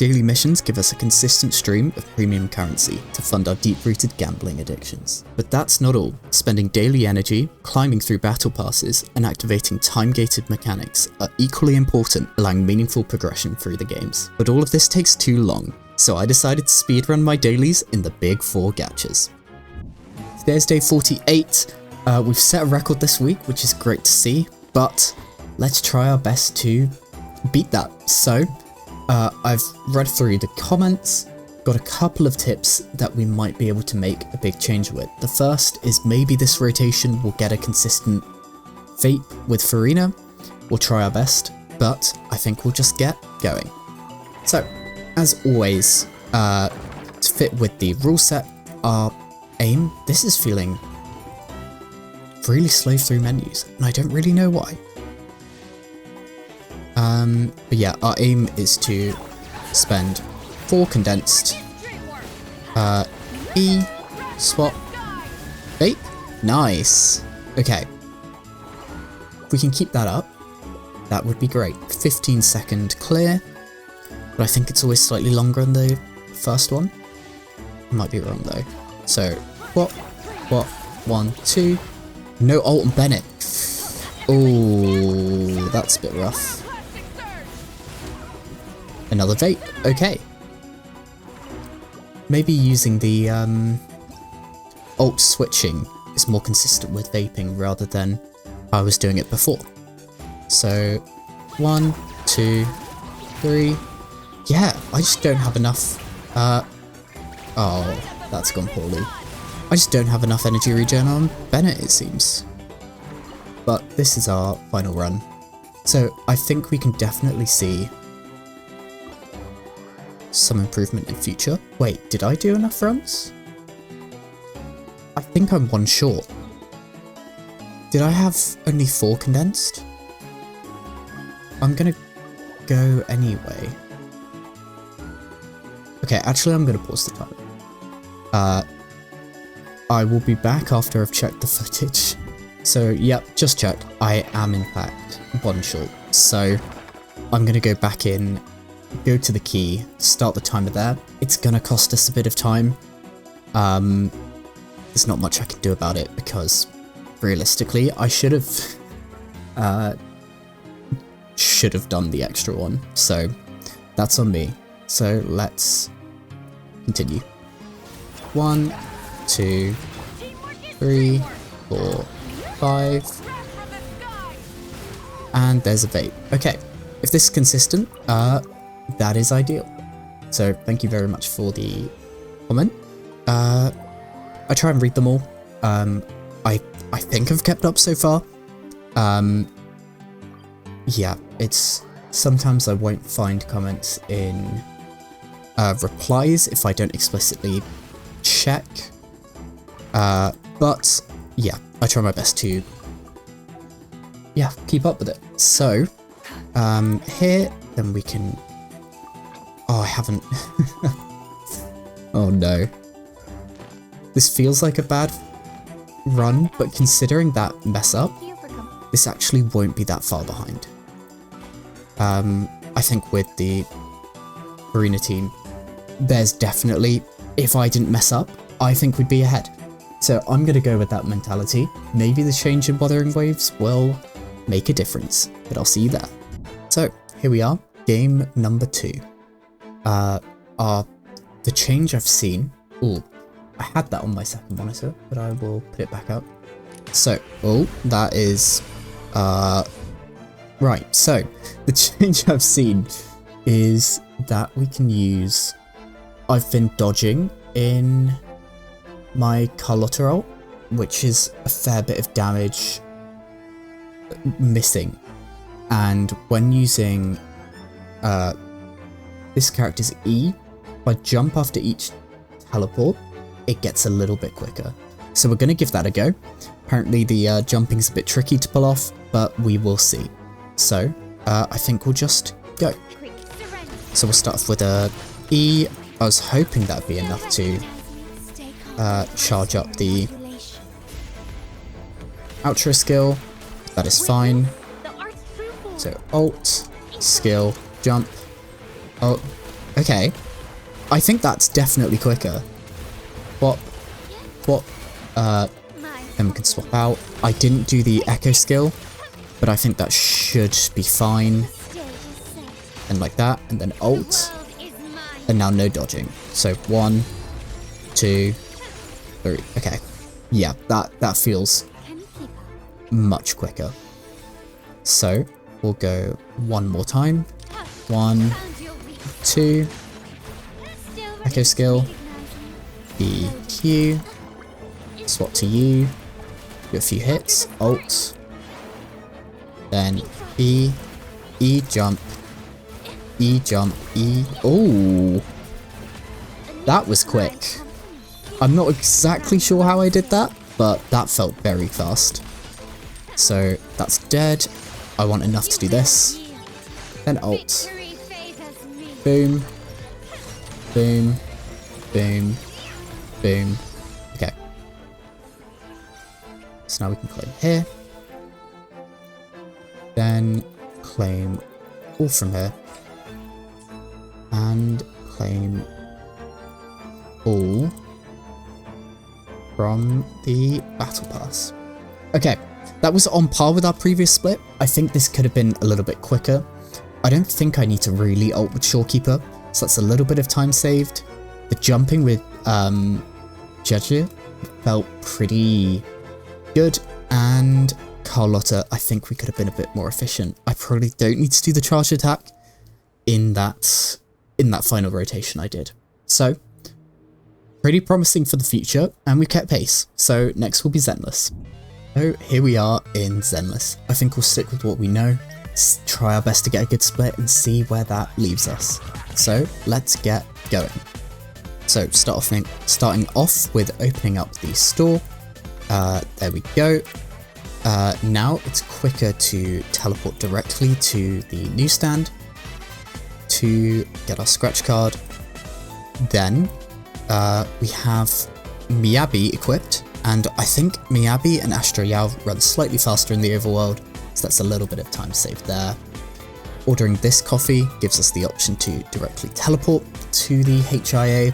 Daily missions give us a consistent stream of premium currency to fund our deep-rooted gambling addictions. But that's not all. Spending daily energy, climbing through battle passes, and activating time-gated mechanics are equally important, allowing meaningful progression through the games. But all of this takes too long, so I decided to speedrun my dailies in the big 4 gachas. Today's day 48. We've set a record this week, which is great to see, but let's try our best to beat that. So, I've read through the comments, got a couple of tips that we might be able to make a big change with. The first is maybe this rotation will get a consistent vape with Farina. We'll try our best, but I think we'll just get going. So, as always, to fit with the rule set, our aim, this is feeling really slow through menus, and I don't really know why. But yeah, our aim is to spend 4 condensed, E, swap, vape, nice, okay. If we can keep that up, that would be great. 15-second clear, but I think it's always slightly longer than the first one. I might be wrong though. So, what, 1, 2, no ult and Bennett. Oh, that's a bit rough. Another vape, okay. Maybe using the ult switching is more consistent with vaping rather than how I was doing it before. So 1, 2, 3. Yeah, I just don't have enough. Oh, that's gone poorly. I just don't have enough energy regen on Bennett, it seems. But this is our final run. So I think we can definitely see some improvement in future. Wait, did I do enough runs? I think I'm 1 short. Did I have only 4 condensed? I'm gonna go anyway. Okay, actually I'm gonna pause the timer. I will be back after I've checked the footage. So yep, just checked. I am in fact 1 short. So I'm gonna go back in, go to the key, start the timer there. It's gonna cost us a bit of time. There's not much I can do about it because realistically I should have done the extra one. So that's on me. So let's continue. 1, 2, 3, 4, 5. And there's a vape. Okay, if this is consistent, that is ideal. So thank you very much for the comment. I try and read them all. I think I've kept up so far. Yeah, it's sometimes I won't find comments in replies if I don't explicitly check. But yeah, I try my best to keep up with it. So here then we can. Oh, I haven't. Oh no. This feels like a bad run, but considering that mess up, this actually won't be that far behind. I think with the arena team, there's definitely, if I didn't mess up, I think we'd be ahead. So I'm going to go with that mentality. Maybe the change in Wuthering Waves will make a difference, but I'll see you there. So here we are, game number 2. The change I've seen. Ooh, I had that on my second monitor, but I will put it back up. So, that is, right. So the change I've seen is that we can use, I've been dodging in my Carlotta ult, which is a fair bit of damage missing. And when using, this character's E, if I jump after each teleport, it gets a little bit quicker. So we're going to give that a go. Apparently the jumping's a bit tricky to pull off, but we will see. So I think we'll just go. So we'll start off with a E. I was hoping that'd be enough to charge up the outro skill. That is fine. So ult, skill, jump, ult, Okay. I think that's definitely quicker. What? Then we can swap out. I didn't do the echo skill, but I think that should be fine. And like that, and then ult. And now no dodging. So 1, 2, 3. Okay. Yeah, that feels much quicker. So we'll go one more time. 1, 2. Echo skill. EQ. Swap to you. Do a few hits. Ult. Then E. E jump. E jump. E. Oh, that was quick. I'm not exactly sure how I did that, but that felt very fast. So that's dead. I want enough to do this. Then ult. Boom. Boom. Boom. Boom. Okay. So now we can claim here. Then claim all from here. And claim all from the battle pass. Okay, that was on par with our previous split. I think this could have been a little bit quicker. I don't think I need to really ult with Shorekeeper, so that's a little bit of time saved. The jumping with Jeju felt pretty good, and Carlotta, I think we could have been a bit more efficient. I probably don't need to do the charge attack in that final rotation I did. So, pretty promising for the future, and we kept pace. So next will be Zenless. So here we are in Zenless. I think we'll stick with what we know, try our best to get a good split and see where that leaves us. So let's get going. So starting off with opening up the store. There we go. Now it's quicker to teleport directly to the newsstand to get our scratch card. Then we have Miyabi equipped, and I think Miyabi and Astro Yao run slightly faster in the overworld, so that's a little bit of time saved there. Ordering this coffee gives us the option to directly teleport to the HIA,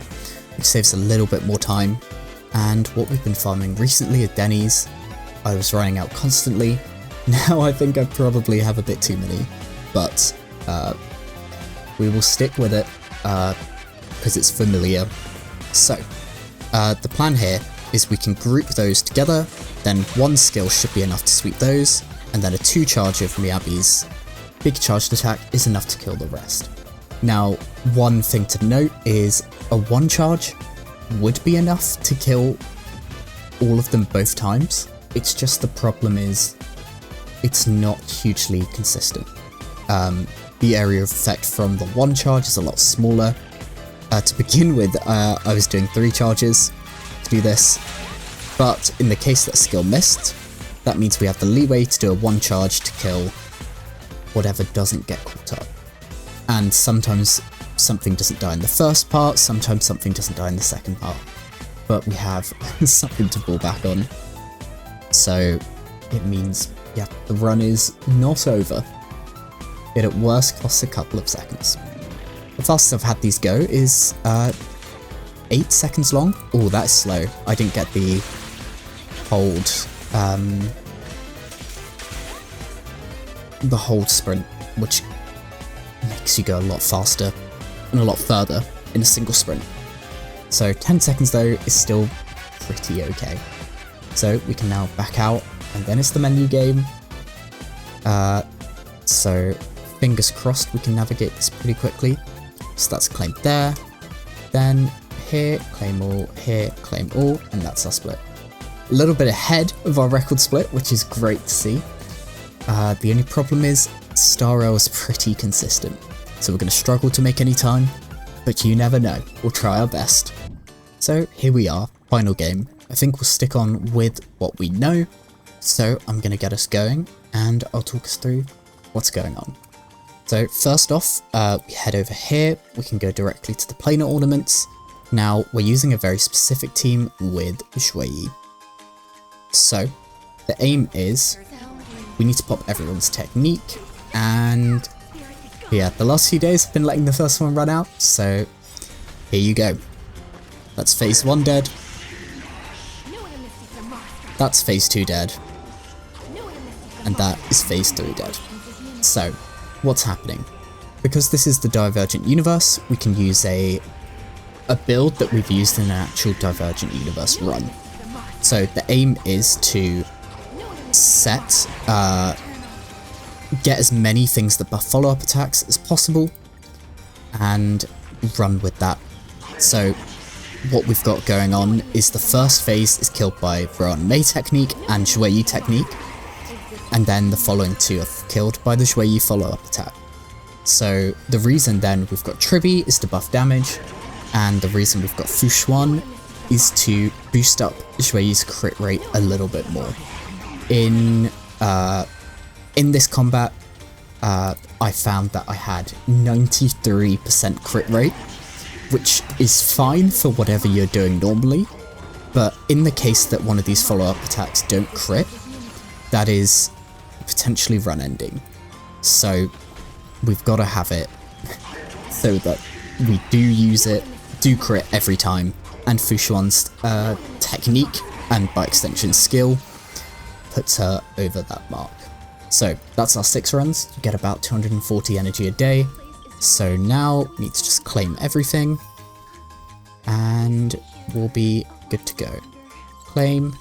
which saves a little bit more time. And what we've been farming recently at Dailies, I was running out constantly. Now I think I probably have a bit too many, but we will stick with it because it's familiar. So the plan here is we can group those together, then one skill should be enough to sweep those, and then a 2 charge of Miyabi's big charged attack is enough to kill the rest. Now, one thing to note is a 1 charge would be enough to kill all of them both times. It's just the problem is it's not hugely consistent. The area of effect from the 1 charge is a lot smaller. To begin with, I was doing 3 charges to do this, but in the case that skill missed, that means we have the leeway to do a 1 charge to kill whatever doesn't get caught up. And sometimes something doesn't die in the first part, sometimes something doesn't die in the second part, but we have something to fall back on. So it means, yeah, the run is not over. It at worst costs a couple of seconds. The fastest I've had these go is 8 seconds long. Oh, that's slow. I didn't get the hold sprint, which makes you go a lot faster and a lot further in a single sprint. So 10 seconds though is still pretty okay. So we can now back out, and then it's the menu game. So fingers crossed we can navigate this pretty quickly. So that's claimed there, then here, claim all, here, claim all, and that's our split. A little bit ahead of our record split, which is great to see. The only problem is Star Rail is pretty consistent, so we're going to struggle to make any time, but you never know, we'll try our best. So here we are, final game. I think we'll stick on with what we know, so I'm going to get us going, and I'll talk us through what's going on. So first off, we head over here, we can go directly to the planar ornaments. Now, we're using a very specific team with Shui. So, the aim is, we need to pop everyone's technique, and Yeah, the last few days I've been letting the first one run out, so here you go. That's phase 1 dead. That's phase 2 dead. And that is phase 3 dead. So, what's happening? Because this is the Divergent universe, we can use a build that we've used in an actual Divergent universe run. So the aim is to set, get as many things that buff follow-up attacks as possible, and run with that. So what we've got going on is the first phase is killed by Rowan Mei technique and Shui Yi technique, and then the following 2 are killed by the Shui Yi follow-up attack. So the reason then we've got Tribi is to buff damage, and the reason we've got Fushuan is to boost up Shui Yi's crit rate a little bit more. In this combat, I found that I had 93% crit rate, which is fine for whatever you're doing normally, but in the case that one of these follow-up attacks don't crit, that is potentially run ending. So we've got to have it so that we do use it, do crit every time, and Fushuan's technique, and by extension skill, puts her over that mark. So that's our 6 runs, you get about 240 energy a day. So now we need to just claim everything, and we'll be good to go. Claim,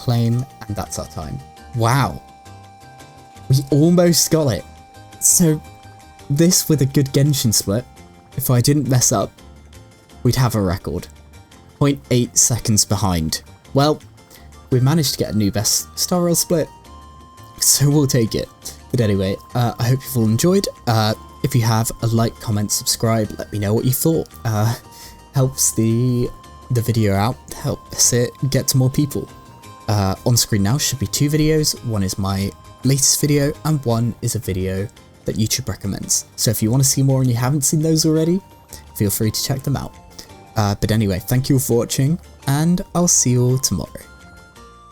and that's our time. Wow, we almost got it. So this with a good Genshin split, if I didn't mess up, we'd have a record. 0.8 seconds behind. Well, we managed to get a new best star rail split, so we'll take it. But anyway, I hope you've all enjoyed. If you have, a like, comment, subscribe, let me know what you thought. Helps the video out, helps it get to more people. On screen now should be 2 videos. One is my latest video, and one is a video that YouTube recommends. So if you want to see more and you haven't seen those already, feel free to check them out. But anyway, thank you all for watching, and I'll see you all tomorrow.